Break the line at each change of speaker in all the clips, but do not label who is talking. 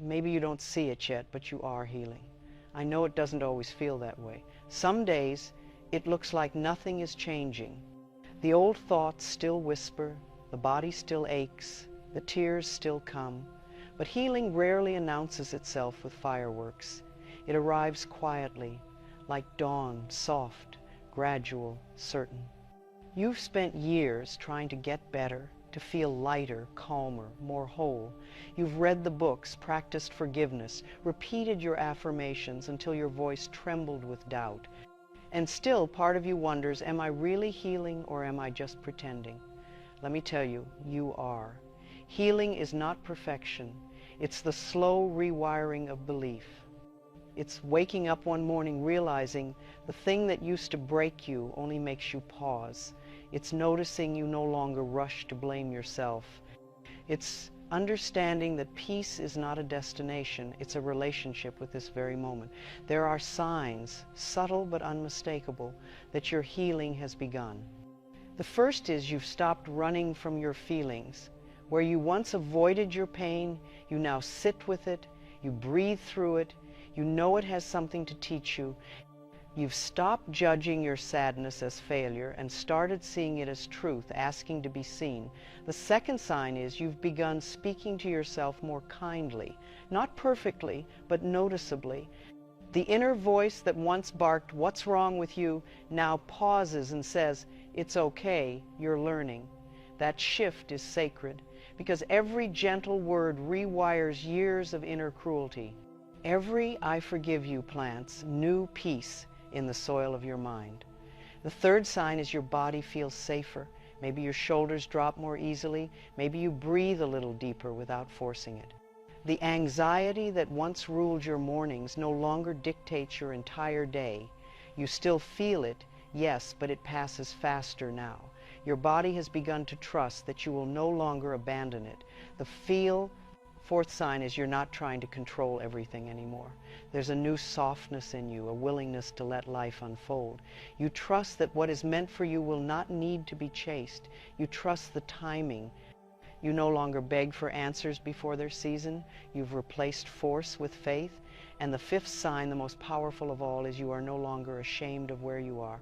Maybe you don't see it yet, but you are healing. I know it doesn't always feel that way. Some days it looks like nothing is changing. The old thoughts still whisper, the body still aches, the tears still come, but healing rarely announces itself with fireworks. It arrives quietly, like dawn, soft, gradual, certain. You've spent years trying to get better, to feel lighter, calmer, more whole. You've read the books, practiced forgiveness, repeated your affirmations until your voice trembled with doubt. And still, part of you wonders, am I really healing or am I just pretending? Let me tell you, you are. Healing is not perfection. It's the slow rewiring of belief. It's waking up one morning realizing the thing that used to break you only makes you pause. It's noticing you no longer rush to blame yourself. It's understanding that peace is not a destination, it's a relationship with this very moment. There are signs, subtle but unmistakable, that your healing has begun. The first is you've stopped running from your feelings. Where you once avoided your pain, you now sit with it, you breathe through it, you know it has something to teach you. You've stopped judging your sadness as failure and started seeing it as truth, asking to be seen. The second sign is you've begun speaking to yourself more kindly, not perfectly, but noticeably. The inner voice that once barked, "What's wrong with you?" now pauses and says, "It's okay, you're learning." That shift is sacred, because every gentle word rewires years of inner cruelty. Every "I forgive you" plants new peace in the soil of your mind. The third sign is your body feels safer. Maybe your shoulders drop more easily. Maybe you breathe a little deeper without forcing it. The anxiety that once ruled your mornings no longer dictates your entire day. You still feel it, yes, but it passes faster now. Your body has begun to trust that you will no longer abandon it. The fourth sign is you're not trying to control everything anymore. There's a new softness in you, a willingness to let life unfold. You trust that what is meant for you will not need to be chased. You trust the timing. You no longer beg for answers before their season. You've replaced force with faith. And the fifth sign, the most powerful of all, is you are no longer ashamed of where you are.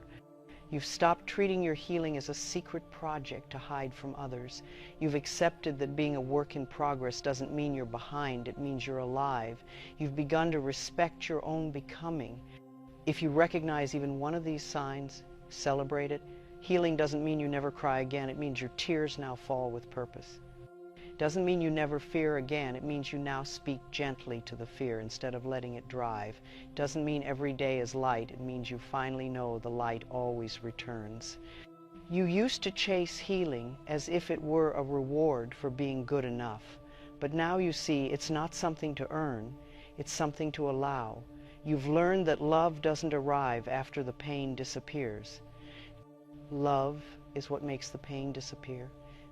You've stopped treating your healing as a secret project to hide from others. You've accepted that being a work in progress doesn't mean you're behind, it means you're alive. You've begun to respect your own becoming. If you recognize even one of these signs, celebrate it. Healing doesn't mean you never cry again, it means your tears now fall with purpose. Doesn't mean you never fear again, it means you now speak gently to the fear instead of letting it drive. Doesn't mean every day is light, it means you finally know the light always returns. You used to chase healing as if it were a reward for being good enough, but now you see it's not something to earn, it's something to allow. You've learned that love doesn't arrive after the pain disappears. Love is what makes the pain disappear.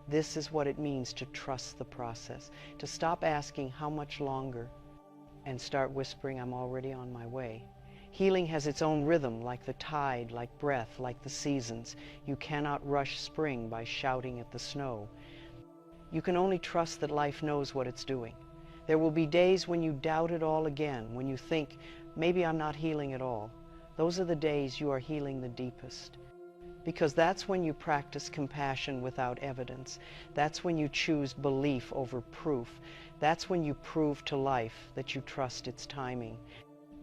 This is what it means to trust the process, to stop asking how much longer and start whispering, I'm already on my way. Healing has its own rhythm, like the tide, like breath, like the seasons. You cannot rush spring by shouting at the snow. You can only trust that life knows what it's doing. There will be days when you doubt it all again, when you think, maybe I'm not healing at all. Those are the days you are healing the deepest. Because that's when you practice compassion without evidence. That's when you choose belief over proof. That's when you prove to life that you trust its timing.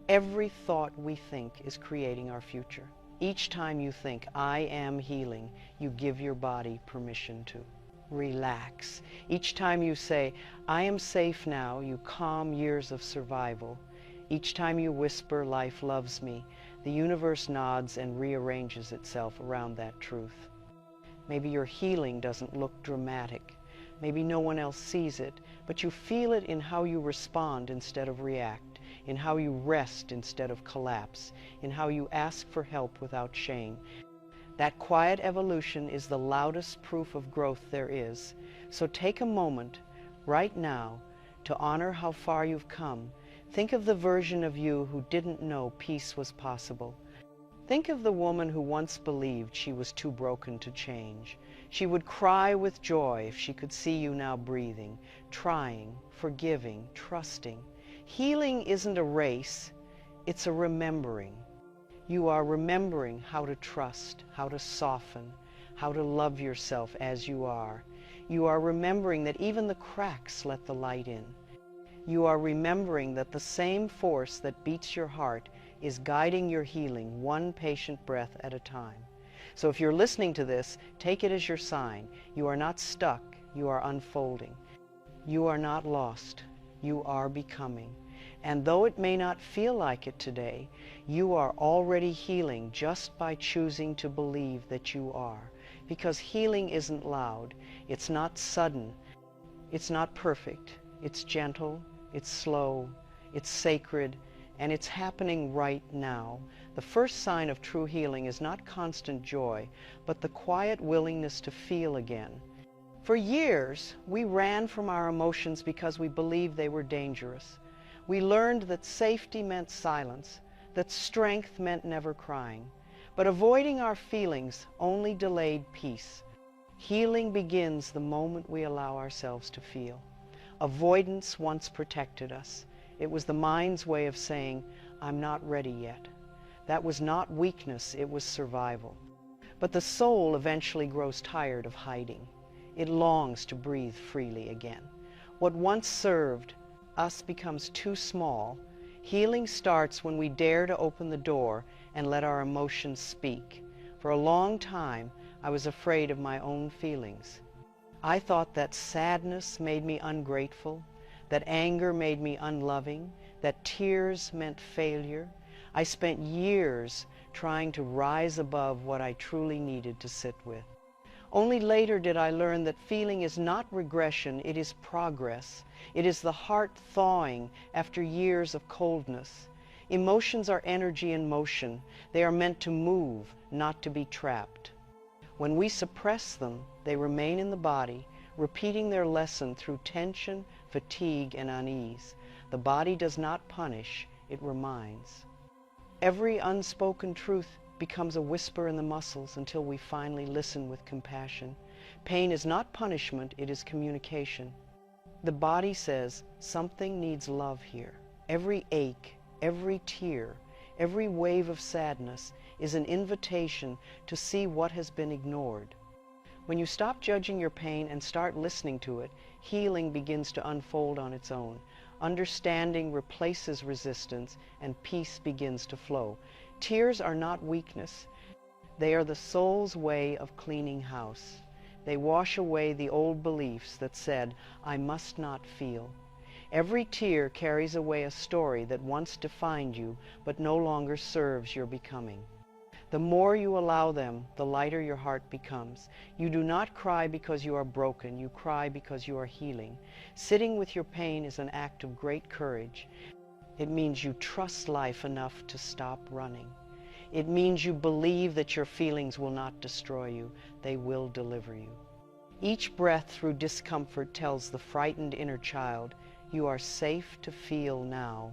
Every thought we think is creating our future. Each time you think, I am healing, you give your body permission to relax. Each time you say, I am safe now, you calm years of survival. Each time you whisper, life loves me, the universe nods and rearranges itself around that truth. Maybe your healing doesn't look dramatic. Maybe no one else sees it, but you feel it in how you respond instead of react, in how you rest instead of collapse, in how you ask for help without shame. That quiet evolution is the loudest proof of growth there is. So take a moment right now to honor how far you've come. Think of the version of you who didn't know peace was possible. Think of the woman who once believed she was too broken to change. She would cry with joy if she could see you now breathing, trying, forgiving, trusting. Healing isn't a race, it's a remembering. You are remembering how to trust, how to soften, how to love yourself as you are. You are remembering that even the cracks let the light in. You are remembering that the same force that beats your heart is guiding your healing one patient breath at a time. So if you're listening to this, take it as your sign. You are not stuck, you are unfolding. You are not lost, you are becoming. And though it may not feel like it today, you are already healing just by choosing to believe that you are. Because healing isn't loud, it's not sudden, it's not perfect, it's gentle, it's slow, it's sacred, and it's happening right now. The first sign of true healing is not constant joy, but the quiet willingness to feel again. For years, we ran from our emotions because we believed they were dangerous. We learned that safety meant silence, that strength meant never crying. But avoiding our feelings only delayed peace. Healing begins the moment we allow ourselves to feel. Avoidance once protected us. It was the mind's way of saying, I'm not ready yet. That was not weakness, it was survival. But the soul eventually grows tired of hiding. It longs to breathe freely again. What once served us becomes too small. Healing starts when we dare to open the door and let our emotions speak. For a long time, I was afraid of my own feelings. I thought that sadness made me ungrateful, that anger made me unloving, that tears meant failure. I spent years trying to rise above what I truly needed to sit with. Only later did I learn that feeling is not regression, it is progress. It is the heart thawing after years of coldness. Emotions are energy in motion. They are meant to move, not to be trapped. When we suppress them, they remain in the body, repeating their lesson through tension, fatigue, and unease. The body does not punish, it reminds. Every unspoken truth becomes a whisper in the muscles until we finally listen with compassion. Pain is not punishment, it is communication. The body says, something needs love here. Every ache, every tear, every wave of sadness is an invitation to see what has been ignored. When you stop judging your pain and start listening to it, healing begins to unfold on its own. Understanding replaces resistance and peace begins to flow. Tears are not weakness. They are the soul's way of cleaning house. They wash away the old beliefs that said, I must not feel. Every tear carries away a story that once defined you, but no longer serves your becoming. The more you allow them, the lighter your heart becomes. You do not cry because you are broken, you cry because you are healing. Sitting with your pain is an act of great courage. It means you trust life enough to stop running. It means you believe that your feelings will not destroy you, they will deliver you. Each breath through discomfort tells the frightened inner child, you are safe to feel now.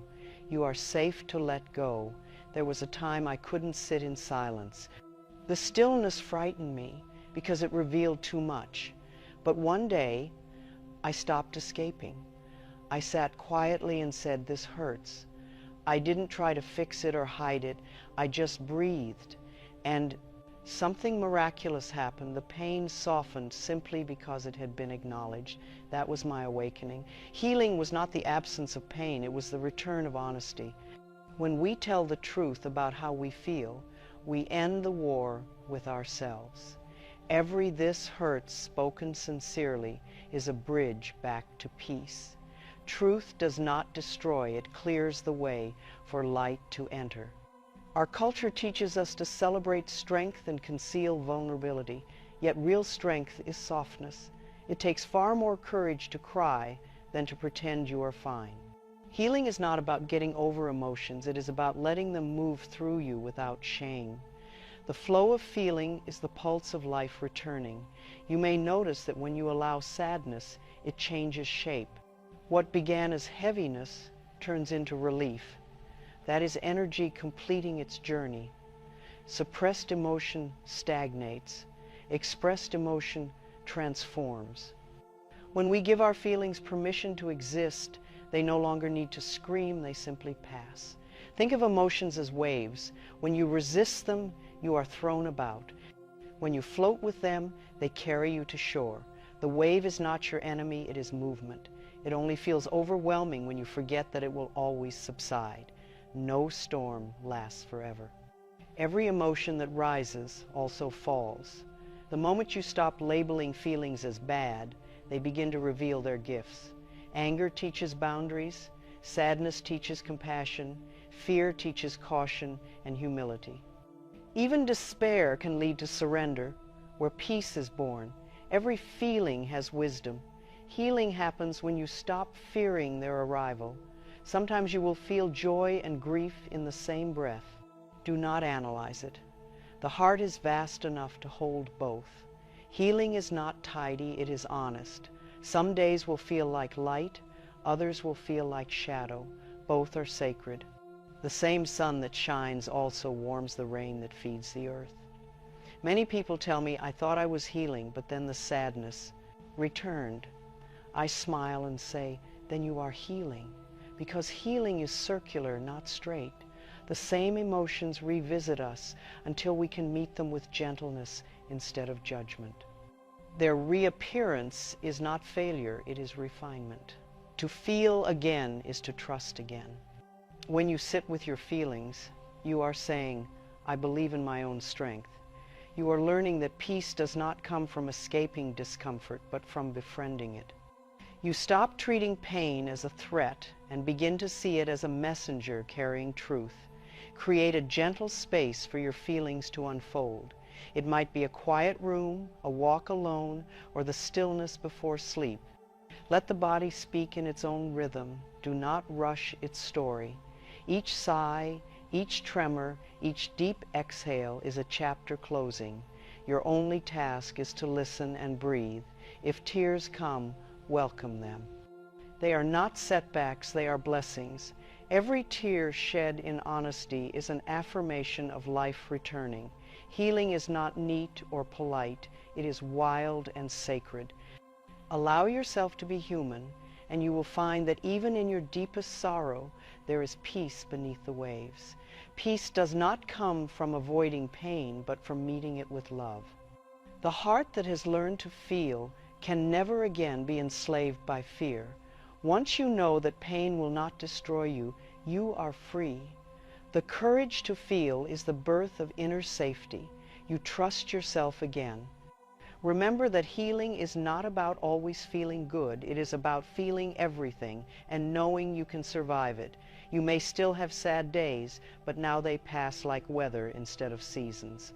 You are safe to let go. There was a time I couldn't sit in silence. The stillness frightened me because it revealed too much. But one day, I stopped escaping. I sat quietly and said, this hurts. I didn't try to fix it or hide it. I just breathed. And something miraculous happened. The pain softened simply because it had been acknowledged. That was my awakening. Healing was not the absence of pain. It was the return of honesty. When we tell the truth about how we feel, we end the war with ourselves. Every "this hurts" spoken sincerely is a bridge back to peace. Truth does not destroy, it clears the way for light to enter. Our culture teaches us to celebrate strength and conceal vulnerability, yet real strength is softness. It takes far more courage to cry than to pretend you are fine. Healing is not about getting over emotions, it is about letting them move through you without shame. The flow of feeling is the pulse of life returning. You may notice that when you allow sadness, it changes shape. What began as heaviness turns into relief. That is energy completing its journey. Suppressed emotion stagnates. Expressed emotion transforms. When we give our feelings permission to exist, They no longer need to scream, they simply pass. Think of emotions as waves. When you resist them, you are thrown about. When you float with them, they carry you to shore. The wave is not your enemy, it is movement. It only feels overwhelming when you forget that it will always subside. No storm lasts forever. Every emotion that rises also falls. The moment you stop labeling feelings as bad, they begin to reveal their gifts. Anger teaches boundaries, sadness teaches compassion, fear teaches caution and humility. Even despair can lead to surrender, where peace is born. Every feeling has wisdom. Healing happens when you stop fearing their arrival. Sometimes you will feel joy and grief in the same breath. Do not analyze it. The heart is vast enough to hold both. Healing is not tidy, it is honest. Some days will feel like light, others will feel like shadow. Both are sacred. The same sun that shines also warms the rain that feeds the earth. Many people tell me, I thought I was healing, but then the sadness returned. I smile and say, then you are healing, because healing is circular, not straight. The same emotions revisit us until we can meet them with gentleness instead of judgment. Their reappearance is not failure, it is refinement. To feel again is to trust again. When you sit with your feelings, you are saying, I believe in my own strength. You are learning that peace does not come from escaping discomfort, but from befriending it. You stop treating pain as a threat and begin to see it as a messenger carrying truth. Create a gentle space for your feelings to unfold. It might be a quiet room, a walk alone, or the stillness before sleep. Let the body speak in its own rhythm. Do not rush its story. Each sigh, each tremor, each deep exhale is a chapter closing. Your only task is to listen and breathe. If tears come, welcome them. They are not setbacks, they are blessings. Every tear shed in honesty is an affirmation of life returning. Healing is not neat or polite, it is wild and sacred. Allow yourself to be human, and you will find that even in your deepest sorrow, there is peace beneath the waves. Peace does not come from avoiding pain, but from meeting it with love. The heart that has learned to feel can never again be enslaved by fear. Once you know that pain will not destroy you, you are free. The courage to feel is the birth of inner safety. You trust yourself again. Remember that healing is not about always feeling good. It is about feeling everything and knowing you can survive it. You may still have sad days, but now they pass like weather instead of seasons.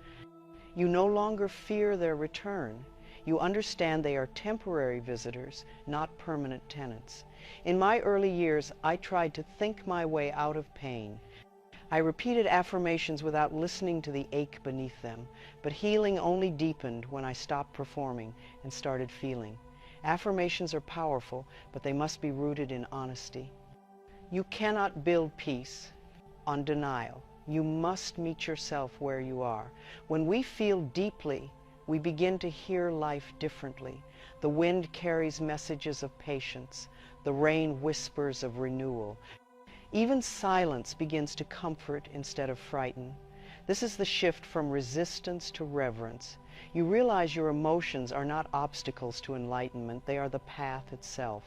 You no longer fear their return. You understand they are temporary visitors, not permanent tenants. In my early years, I tried to think my way out of pain. I repeated affirmations without listening to the ache beneath them, but healing only deepened when I stopped performing and started feeling. Affirmations are powerful, but they must be rooted in honesty. You cannot build peace on denial. You must meet yourself where you are. When we feel deeply, we begin to hear life differently. The wind carries messages of patience. The rain whispers of renewal. Even silence begins to comfort instead of frighten. This is the shift from resistance to reverence. You realize your emotions are not obstacles to enlightenment, they are the path itself.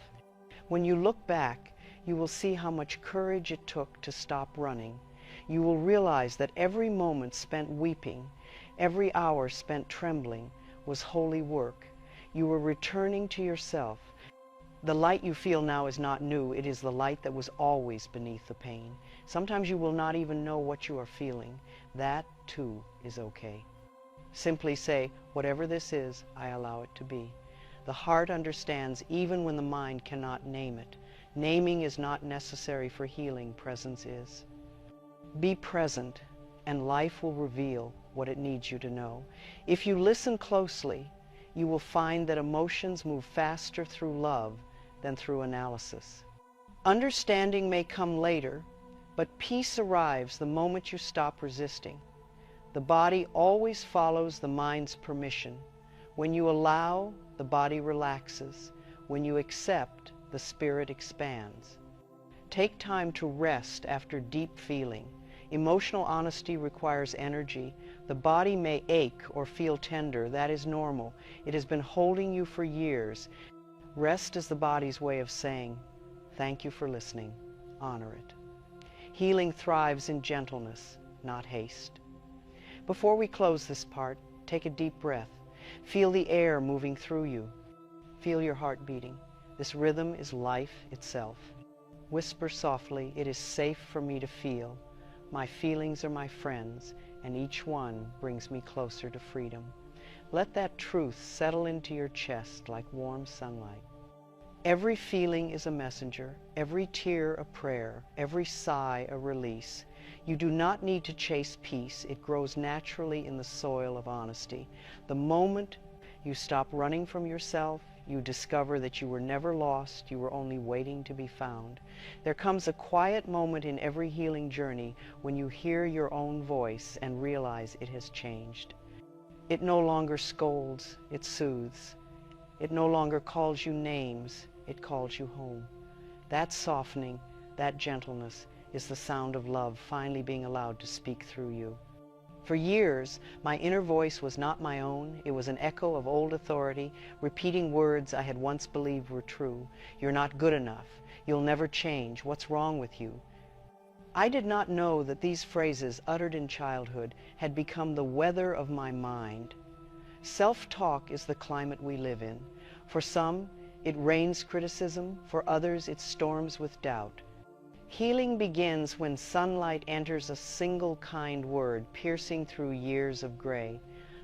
When you look back, you will see how much courage it took to stop running. You will realize that every moment spent weeping, every hour spent trembling, was holy work. You were returning to yourself. The light you feel now is not new. It is the light that was always beneath the pain. Sometimes you will not even know what you are feeling. That, too, is okay. Simply say, whatever this is, I allow it to be. The heart understands even when the mind cannot name it. Naming is not necessary for healing, presence is. Be present, and life will reveal what it needs you to know. If you listen closely, you will find that emotions move faster through love than through analysis. Understanding may come later, but peace arrives the moment you stop resisting. The body always follows the mind's permission. When you allow, the body relaxes. When you accept, the spirit expands. Take time to rest after deep feeling. Emotional honesty requires energy. The body may ache or feel tender. That is normal. It has been holding you for years. Rest is the body's way of saying, thank you for listening. Honor it. Healing thrives in gentleness, not haste. Before we close this part, take a deep breath. Feel the air moving through you. Feel your heart beating. This rhythm is life itself. Whisper softly, it is safe for me to feel. My feelings are my friends, and each one brings me closer to freedom. Let that truth settle into your chest like warm sunlight. Every feeling is a messenger, every tear a prayer, every sigh a release. You do not need to chase peace. It grows naturally in the soil of honesty. The moment you stop running from yourself, you discover that you were never lost, you were only waiting to be found. There comes a quiet moment in every healing journey when you hear your own voice and realize it has changed. It no longer scolds, it soothes. It no longer calls you names, it calls you home. That softening, that gentleness is the sound of love finally being allowed to speak through you. For years, my inner voice was not my own. It was an echo of old authority, repeating words I had once believed were true. You're not good enough. You'll never change. What's wrong with you? I did not know that these phrases, uttered in childhood, had become the weather of my mind. Self-talk is the climate we live in. For some, it rains criticism. For others, it storms with doubt. Healing begins when sunlight enters a single kind word, piercing through years of gray.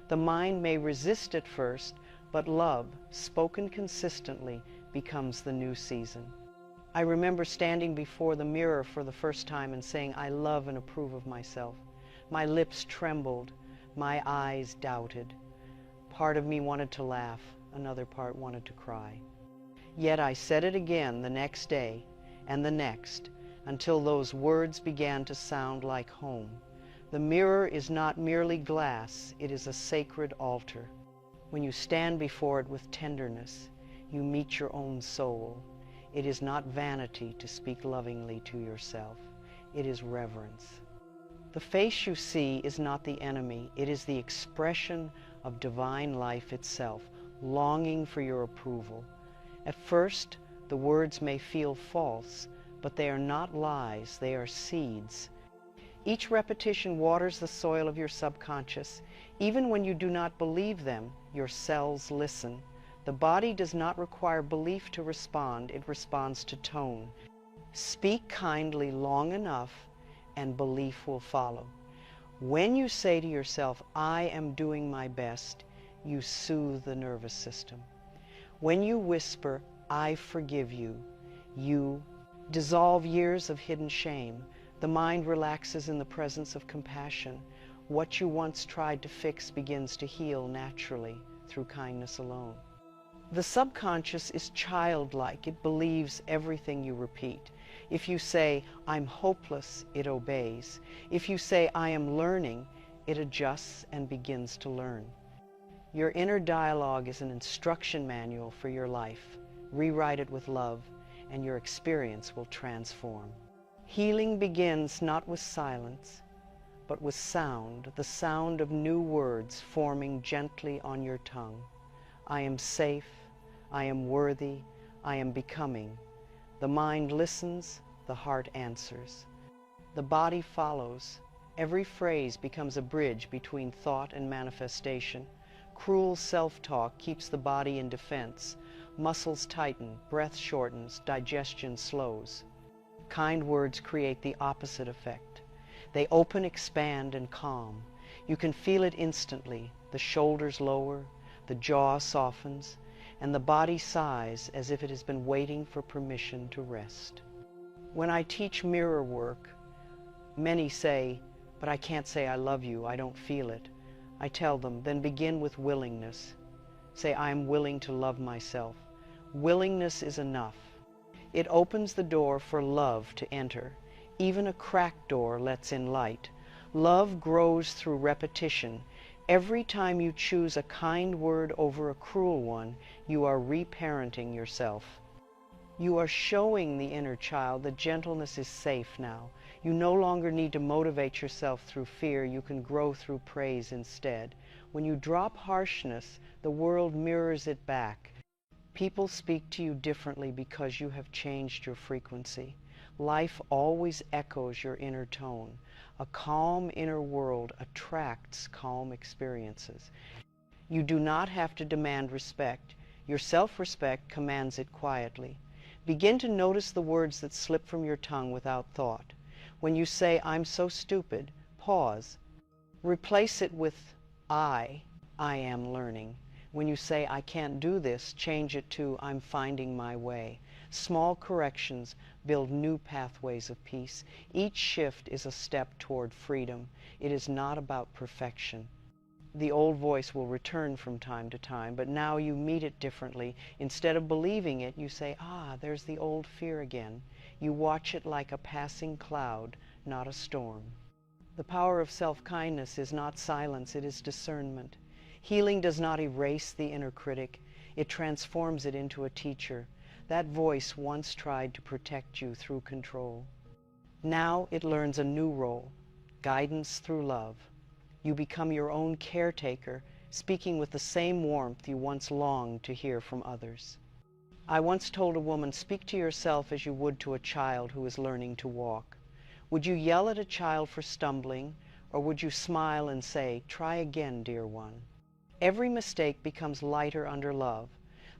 The mind may resist at first, but love, spoken consistently, becomes the new season. I remember standing before the mirror for the first time and saying, I love and approve of myself. My lips trembled, my eyes doubted. Part of me wanted to laugh, another part wanted to cry. Yet I said it again the next day, and the next, until those words began to sound like home. The mirror is not merely glass, it is a sacred altar. When you stand before it with tenderness, you meet your own soul. It is not vanity to speak lovingly to yourself, it is reverence. The face you see is not the enemy, it is the expression of divine life itself, longing for your approval. At first, the words may feel false, but they are not lies, they are seeds. Each repetition waters the soil of your subconscious. Even when you do not believe them, your cells listen. The body does not require belief to respond, it responds to tone. Speak kindly long enough, and belief will follow. When you say to yourself, I am doing my best, you soothe the nervous system. When you whisper, I forgive you, you dissolve years of hidden shame. The mind relaxes in the presence of compassion. What you once tried to fix begins to heal naturally through kindness alone. The subconscious is childlike. It believes everything you repeat. If you say, I'm hopeless, it obeys. If you say, I am learning, it adjusts and begins to learn. Your inner dialogue is an instruction manual for your life. Rewrite it with love, and your experience will transform. Healing begins not with silence, but with sound, the sound of new words forming gently on your tongue. I am safe, I am worthy, I am becoming. The mind listens, the heart answers. The body follows. Every phrase becomes a bridge between thought and manifestation. Cruel self-talk keeps the body in defense. Muscles tighten, breath shortens, digestion slows. Kind words create the opposite effect. They open, expand, and calm. You can feel it instantly. The shoulders lower, the jaw softens, and the body sighs as if it has been waiting for permission to rest. When I teach mirror work, many say, but I can't say I love you, I don't feel it. I tell them, then begin with willingness. Say, I am willing to love myself. Willingness is enough. It opens the door for love to enter. Even a cracked door lets in light. Love grows through repetition. Every time you choose a kind word over a cruel one, you are reparenting yourself. You are showing the inner child that gentleness is safe now. You no longer need to motivate yourself through fear. You can grow through praise instead. When you drop harshness, the world mirrors it back. People speak to you differently because you have changed your frequency. Life always echoes your inner tone. A calm inner world attracts calm experiences. You do not have to demand respect. Your self-respect commands it quietly. Begin to notice the words that slip from your tongue without thought. When you say, "I'm so stupid," pause. Replace it with I am learning. When you say, "I can't do this," change it to, "I'm finding my way." Small corrections build new pathways of peace. Each shift is a step toward freedom. It is not about perfection. The old voice will return from time to time, but now you meet it differently. Instead of believing it, you say, there's the old fear again. You watch it like a passing cloud, not a storm. The power of self-kindness is not silence, it is discernment. Healing does not erase the inner critic, it transforms it into a teacher. That voice once tried to protect you through control. Now it learns a new role, guidance through love. You become your own caretaker, speaking with the same warmth you once longed to hear from others. I once told a woman, speak to yourself as you would to a child who is learning to walk. Would you yell at a child for stumbling, or would you smile and say, "Try again, dear one"? Every mistake becomes lighter under love.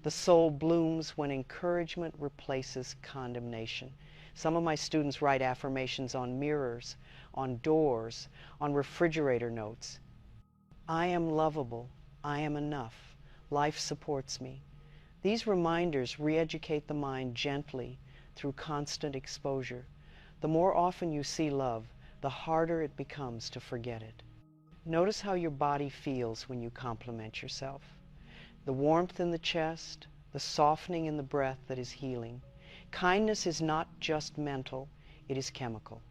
The soul blooms when encouragement replaces condemnation. Some of my students write affirmations on mirrors, on doors, on refrigerator notes. I am lovable. I am enough. Life supports me. These reminders re-educate the mind gently through constant exposure. The more often you see love, the harder it becomes to forget it. Notice how your body feels when you compliment yourself. The warmth in the chest, the softening in the breath that is healing. Kindness is not just mental, it is chemical.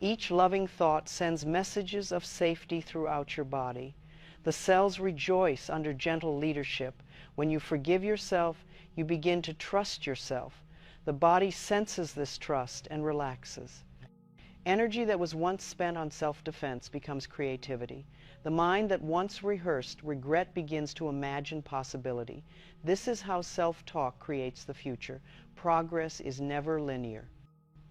Each loving thought sends messages of safety throughout your body. The cells rejoice under gentle leadership. When you forgive yourself, you begin to trust yourself. The body senses this trust and relaxes. Energy that was once spent on self-defense becomes creativity. The mind that once rehearsed regret begins to imagine possibility. This is how self-talk creates the future. Progress is never linear.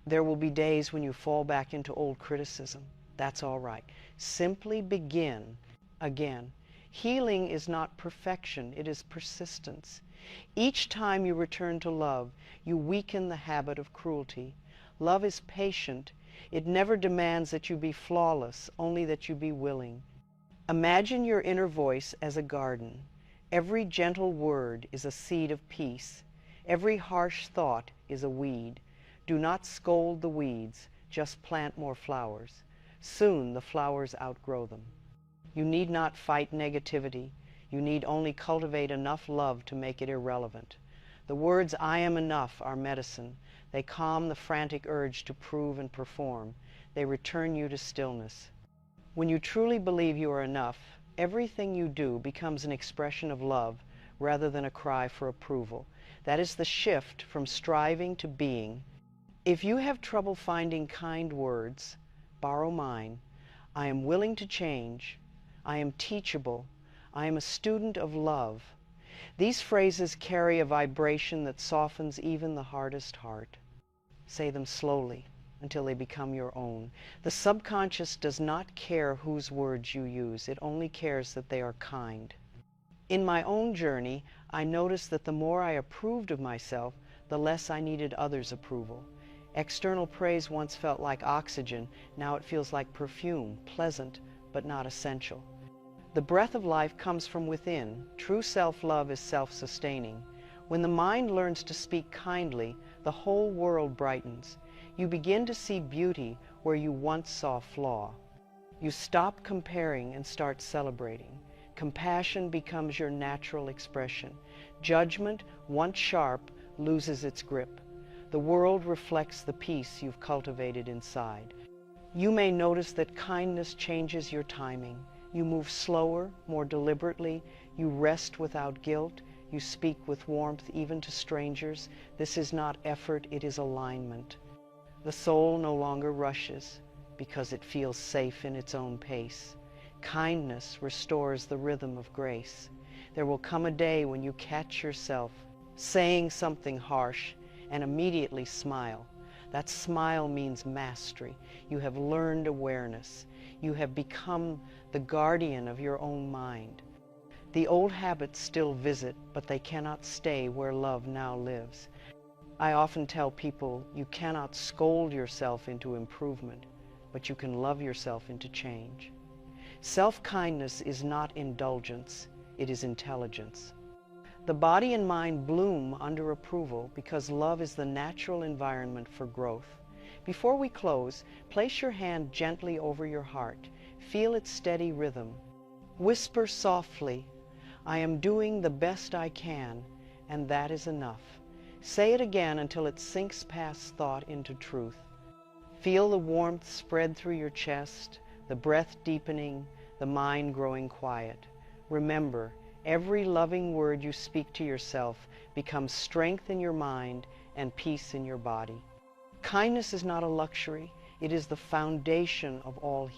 There will be days when you fall back into old criticism. That's all right. Simply begin again. Healing is not perfection, it is persistence. Each time you return to love, you weaken the habit of cruelty. Love is patient. It never demands that you be flawless, only that you be willing. Imagine your inner voice as a garden. Every gentle word is a seed of peace. Every harsh thought is a weed. Do not scold the weeds, just plant more flowers. Soon the flowers outgrow them. You need not fight negativity. You need only cultivate enough love to make it irrelevant. The words "I am enough" are medicine. They calm the frantic urge to prove and perform. They return you to stillness. When you truly believe you are enough, everything you do becomes an expression of love rather than a cry for approval. That is the shift from striving to being. If you have trouble finding kind words, borrow mine. I am willing to change. I am teachable. I am a student of love. These phrases carry a vibration that softens even the hardest heart. Say them slowly until they become your own. The subconscious does not care whose words you use. It only cares that they are kind. In my own journey, I noticed that the more I approved of myself, the less I needed others' approval. External praise once felt like oxygen. Now it feels like perfume, pleasant but not essential. The breath of life comes from within. True self-love is self-sustaining. When the mind learns to speak kindly, the whole world brightens. You begin to see beauty where you once saw flaw. You stop comparing and start celebrating. Compassion becomes your natural expression. Judgment, once sharp, loses its grip. The world reflects the peace you've cultivated inside. You may notice that kindness changes your timing. You move slower, more deliberately. You rest without guilt. You speak with warmth even to strangers. This is not effort, it is alignment. The soul no longer rushes because it feels safe in its own pace. Kindness restores the rhythm of grace. There will come a day when you catch yourself saying something harsh and immediately smile. That smile means mastery. You have learned awareness. You have become the guardian of your own mind. The old habits still visit, but they cannot stay where love now lives. I often tell people you cannot scold yourself into improvement, but you can love yourself into change. Self-kindness is not indulgence, it is intelligence. The body and mind bloom under approval because love is the natural environment for growth. Before we close, place your hand gently over your heart. Feel its steady rhythm. Whisper softly, "I am doing the best I can, and that is enough." Say it again until it sinks past thought into truth. Feel the warmth spread through your chest, the breath deepening, the mind growing quiet. Remember, every loving word you speak to yourself becomes strength in your mind and peace in your body. Kindness is not a luxury, it is the foundation of all